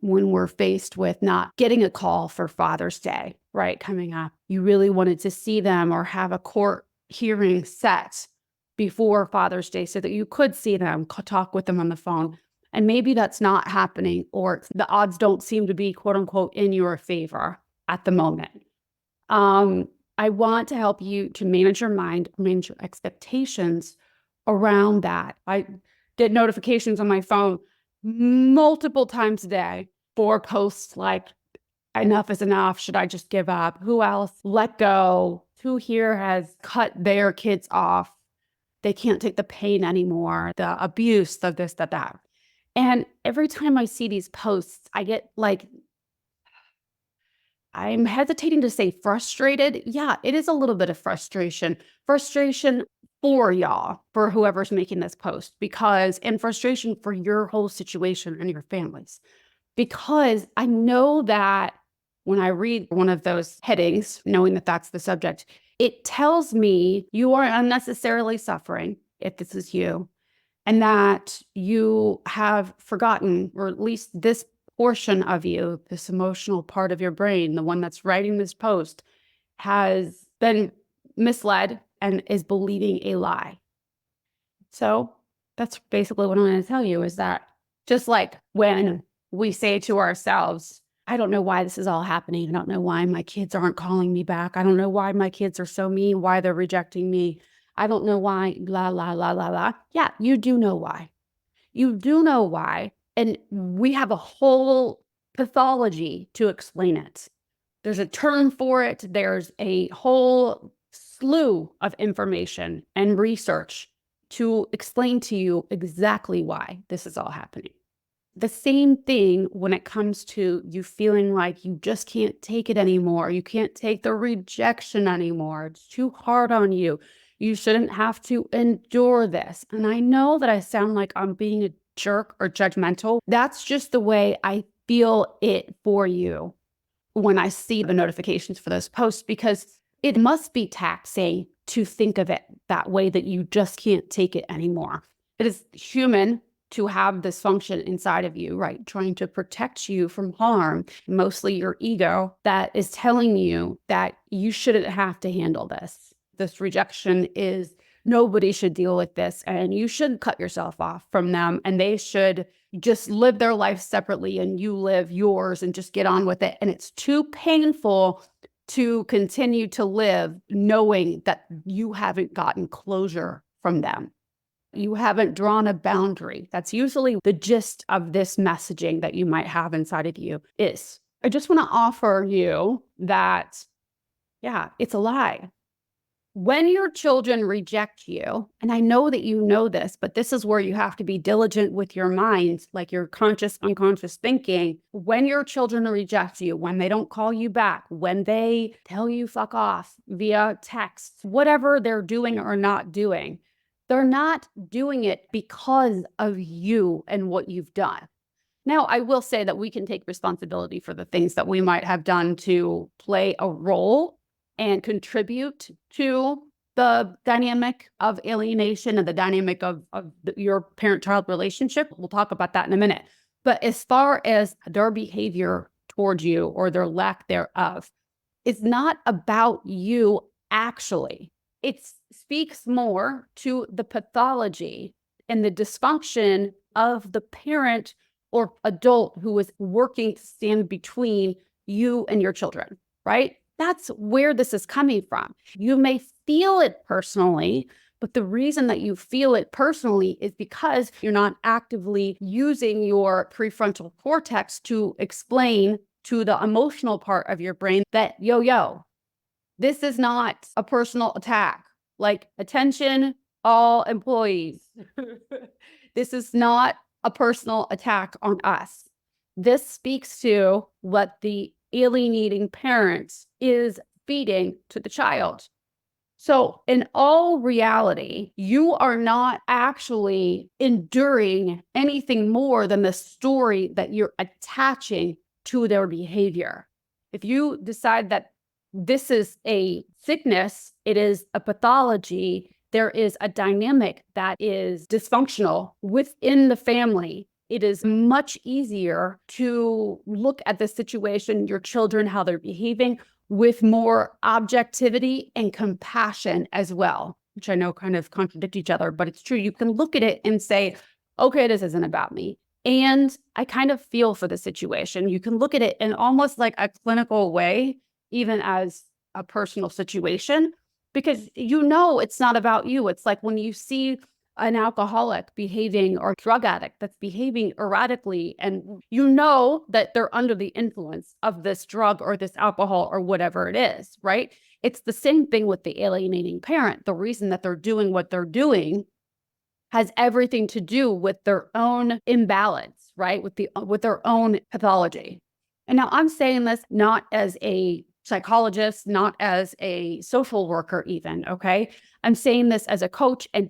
when we're faced with not getting a call for Father's Day, right, coming up. You really wanted to see them or have a court hearing set before Father's Day so that you could see them, talk with them on the phone. And maybe that's not happening, or the odds don't seem to be, quote unquote, in your favor at the moment. I want to help you to manage your mind, manage your expectations around that. I get notifications on my phone multiple times a day for posts like, enough is enough. Should I just give up? Who else let go? Who here has cut their kids off? They can't take the pain anymore, the abuse of this, that. And every time I see these posts, I get like, I'm hesitating to say frustrated. Yeah, it is a little bit of frustration. Frustration for y'all, for whoever's making this post, and frustration for your whole situation and your families. Because I know that when I read one of those headings, knowing that that's the subject, it tells me you are unnecessarily suffering, if this is you, and that you have forgotten, or at least this portion of you, this emotional part of your brain, the one that's writing this post, has been misled and is believing a lie. So that's basically what I'm going to tell you, is that just like when we say to ourselves, I don't know why this is all happening. I don't know why my kids aren't calling me back. I don't know why my kids are so mean, why they're rejecting me. I don't know why, blah, blah, blah, blah, blah. Yeah, you do know why. You do know why. And we have a whole pathology to explain it. There's a term for it. There's a whole slew of information and research to explain to you exactly why this is all happening. The same thing when it comes to you feeling like you just can't take it anymore. You can't take the rejection anymore. It's too hard on you. You shouldn't have to endure this. And I know that I sound like I'm being a jerk or judgmental. That's just the way I feel it for you when I see the notifications for those posts, because it must be taxing to think of it that way, that you just can't take it anymore. It is human to have this function inside of you, right? Trying to protect you from harm, mostly your ego, that is telling you that you shouldn't have to handle this. This rejection is, nobody should deal with this, and you should cut yourself off from them, and they should just live their life separately and you live yours and just get on with it. And it's too painful to continue to live knowing that you haven't gotten closure from them. You haven't drawn a boundary. That's usually the gist of this messaging that you might have inside of you is. I just want to offer you that, yeah, it's a lie. When your children reject you, and I know that you know this, but this is where you have to be diligent with your mind, like your conscious, unconscious thinking. When your children reject you, when they don't call you back, when they tell you fuck off via text, whatever they're doing or not doing, they're not doing it because of you and what you've done. Now, I will say that we can take responsibility for the things that we might have done to play a role and contribute to the dynamic of alienation and the dynamic of your parent-child relationship. We'll talk about that in a minute. But as far as their behavior towards you or their lack thereof, it's not about you actually. It speaks more to the pathology and the dysfunction of the parent or adult who is working to stand between you and your children, right? That's where this is coming from. You may feel it personally, but the reason that you feel it personally is because you're not actively using your prefrontal cortex to explain to the emotional part of your brain that, yo, this is not a personal attack. Like, attention, all employees. This is not a personal attack on us. This speaks to what the alienating parent is feeding to the child. So in all reality, you are not actually enduring anything more than the story that you're attaching to their behavior. If you decide that this is a sickness, it is a pathology, there is a dynamic that is dysfunctional within the family, it is much easier to look at the situation, your children, how they're behaving, with more objectivity and compassion as well, which I know kind of contradict each other, but it's true. You can look at it and say, okay, this isn't about me. And I kind of feel for the situation. You can look at it in almost like a clinical way, even as a personal situation, because it's not about you. It's like when you see an alcoholic behaving or drug addict that's behaving erratically, and that they're under the influence of this drug or this alcohol or whatever it is, right? It's the same thing with the alienating parent. The reason that they're doing what they're doing has everything to do with their own imbalance, right? With their own pathology. And now I'm saying this not as a psychologist, not as a social worker even, okay? I'm saying this as a coach and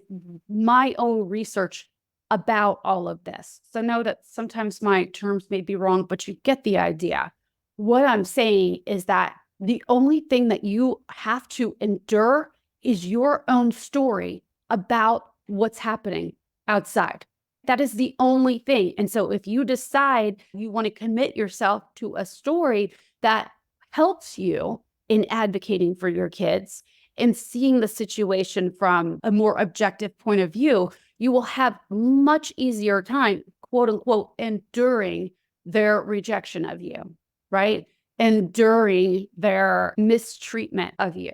my own research about all of this. So know that sometimes my terms may be wrong, but you get the idea. What I'm saying is that the only thing that you have to endure is your own story about what's happening outside. That is the only thing. And so if you decide you want to commit yourself to a story that helps you in advocating for your kids and seeing the situation from a more objective point of view, you will have much easier time, quote unquote, enduring their rejection of you, right? Enduring their mistreatment of you.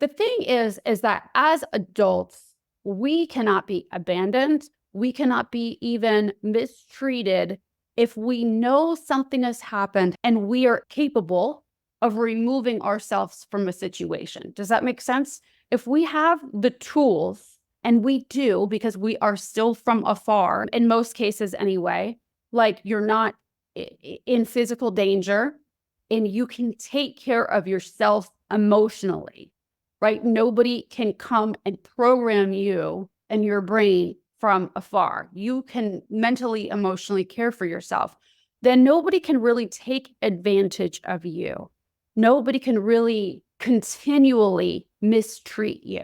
The thing is that as adults, we cannot be abandoned. We cannot be even mistreated if we know something has happened and we are capable of removing ourselves from a situation. Does that make sense? If we have the tools, and we do because we are still from afar, in most cases anyway, like you're not in physical danger and you can take care of yourself emotionally, right? Nobody can come and program you and your brain from afar. You can mentally, emotionally care for yourself. Then nobody can really take advantage of you. Nobody can really continually mistreat you.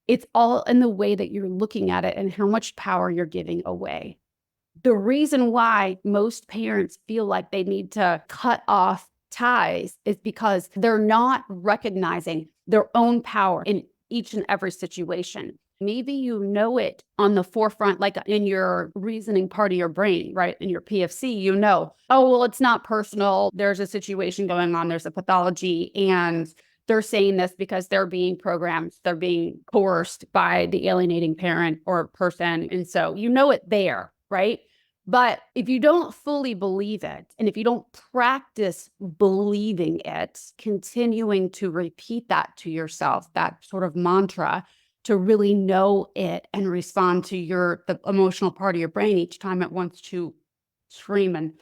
It's all in the way that you're looking at it and how much power you're giving away. The reason why most parents feel like they need to cut off ties is because they're not recognizing their own power in each and every situation. Maybe you know it on the forefront, like in your reasoning part of your brain, right? In your PFC, oh, well, it's not personal. There's a situation going on. There's a pathology. And they're saying this because they're being programmed. They're being coerced by the alienating parent or person. And so it there, right? But if you don't fully believe it, and if you don't practice believing it, continuing to repeat that to yourself, that sort of mantra, to really know it and respond to the emotional part of your brain each time it wants to scream and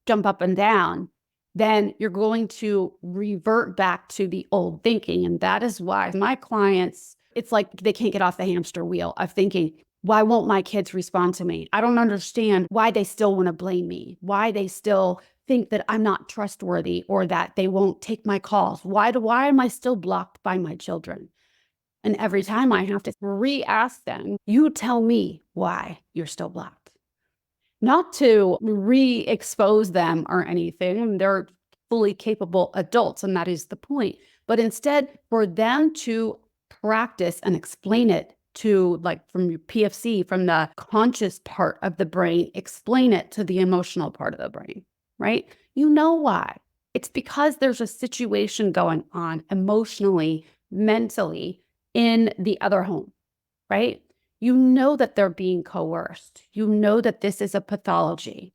jump up and down, then you're going to revert back to the old thinking. And that is why my clients, it's like they can't get off the hamster wheel of thinking, why won't my kids respond to me? I don't understand why they still want to blame me, why they still think that I'm not trustworthy or that they won't take my calls. Why am I still blocked by my children? And every time I have to re-ask them, you tell me why you're still blocked. Not to re-expose them or anything. They're fully capable adults, and that is the point. But instead, for them to practice and explain it to, like, from your PFC, from the conscious part of the brain, explain it to the emotional part of the brain, right? You know why. It's because there's a situation going on emotionally, mentally in the other home, right? You know that they're being coerced. You know that this is a pathology,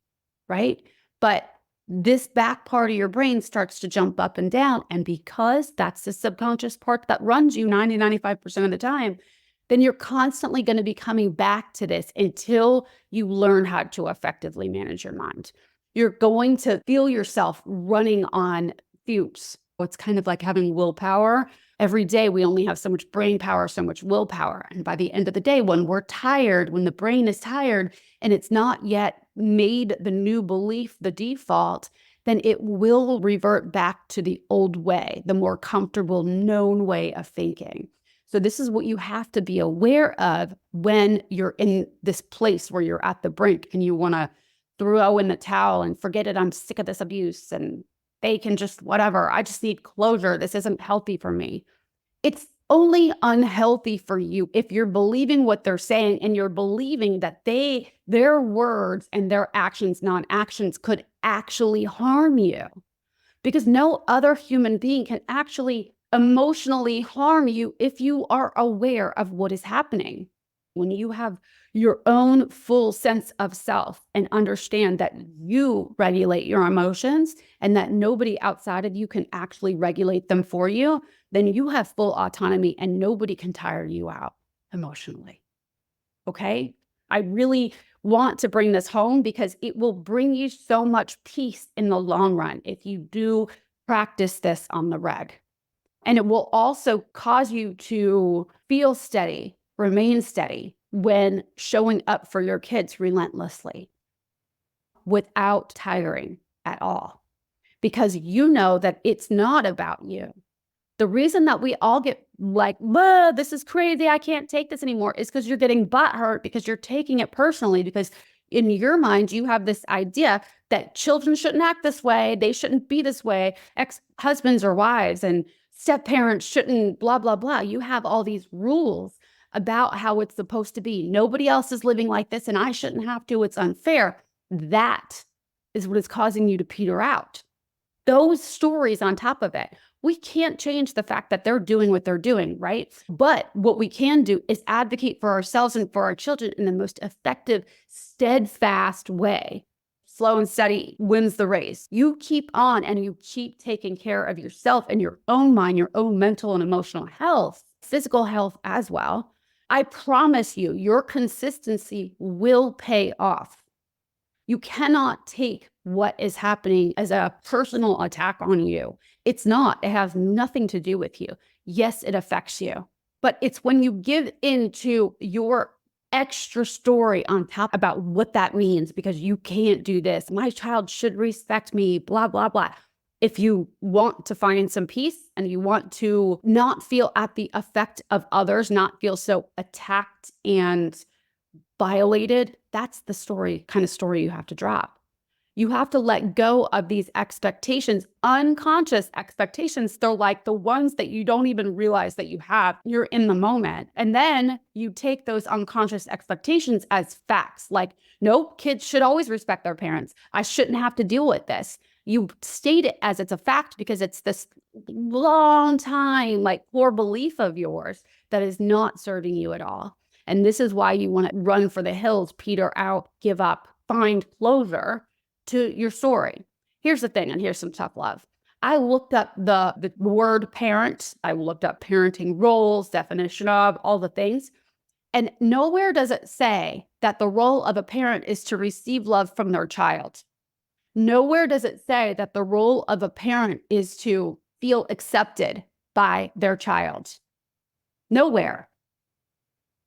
right? But this back part of your brain starts to jump up and down. And because that's the subconscious part that runs you 95% of the time, then you're constantly going to be coming back to this until you learn how to effectively manage your mind. You're going to feel yourself running on fumes. It's kind of like having willpower. Every day we only have so much brain power, so much willpower. And by the end of the day, when we're tired, when the brain is tired and it's not yet made the new belief the default, then it will revert back to the old way, the more comfortable, known way of thinking. So this is what you have to be aware of when you're in this place where you're at the brink and you want to throw in the towel and forget it. I'm sick of this abuse and they can just whatever. I just need closure. This isn't healthy for me. It's only unhealthy for you if you're believing what they're saying and you're believing that their words and their actions, non-actions, could actually harm you. Because no other human being can actually emotionally harm you if you are aware of what is happening. When you have your own full sense of self and understand that you regulate your emotions and that nobody outside of you can actually regulate them for you, then you have full autonomy and nobody can tire you out emotionally. Okay? I really want to bring this home because it will bring you so much peace in the long run if you do practice this on the reg. And it will also cause you to feel steady, remain steady when showing up for your kids relentlessly without tiring at all. Because you know that it's not about you. The reason that we all get like, this is crazy, I can't take this anymore, is because you're getting butthurt because you're taking it personally, because in your mind, you have this idea that children shouldn't act this way, they shouldn't be this way, ex-husbands or wives and step-parents shouldn't blah, blah, blah. You have all these rules about how it's supposed to be. Nobody else is living like this and I shouldn't have to, it's unfair. That is what is causing you to peter out. Those stories on top of it. We can't change the fact that they're doing what they're doing, right? But what we can do is advocate for ourselves and for our children in the most effective, steadfast way. Slow and steady wins the race. You keep on and you keep taking care of yourself and your own mind, your own mental and emotional health, physical health as well. I promise you, your consistency will pay off. You cannot take what is happening as a personal attack on you. It's not. It has nothing to do with you. Yes, it affects you. But it's when you give into your extra story on top about what that means, because you can't do this. My child should respect me, blah, blah, blah. If you want to find some peace and you want to not feel at the effect of others, not feel so attacked and violated, that's the kind of story you have to drop. You have to let go of these expectations, unconscious expectations. They're like the ones that you don't even realize that you have. You're in the moment. And then you take those unconscious expectations as facts. Like, no, kids should always respect their parents. I shouldn't have to deal with this. You state it as it's a fact because it's this long time, like, core belief of yours that is not serving you at all. And this is why you want to run for the hills, peter out, give up, find closure to your story. Here's the thing, and here's some tough love. I looked up the word parent. I looked up parenting roles, definition of, all the things. And nowhere does it say that the role of a parent is to receive love from their child. Nowhere does it say that the role of a parent is to feel accepted by their child. Nowhere.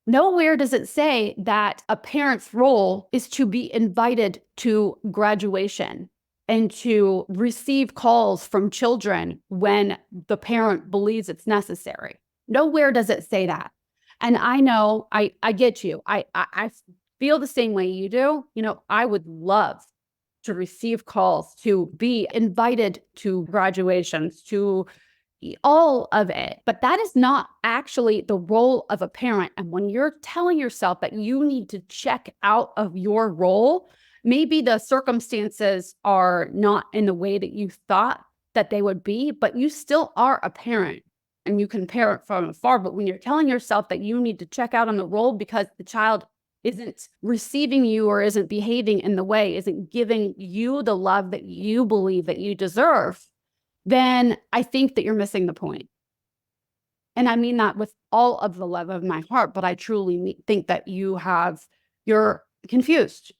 Nowhere does it say that a parent's role is to be invited to graduation and to receive calls from children when the parent believes it's necessary. Nowhere does it say that. And I know, I get you. I feel the same way you do. You know, I would love to receive calls, to be invited to graduations, to all of it. But that is not actually the role of a parent. And when you're telling yourself that you need to check out of your role, maybe the circumstances are not in the way that you thought that they would be, but you still are a parent and you can parent from afar. But when you're telling yourself that you need to check out on the role because the child isn't receiving you or isn't behaving in the way, isn't giving you the love that you believe that you deserve, then I think that you're missing the point. And I mean that with all of the love of my heart, but I truly think that you're confused.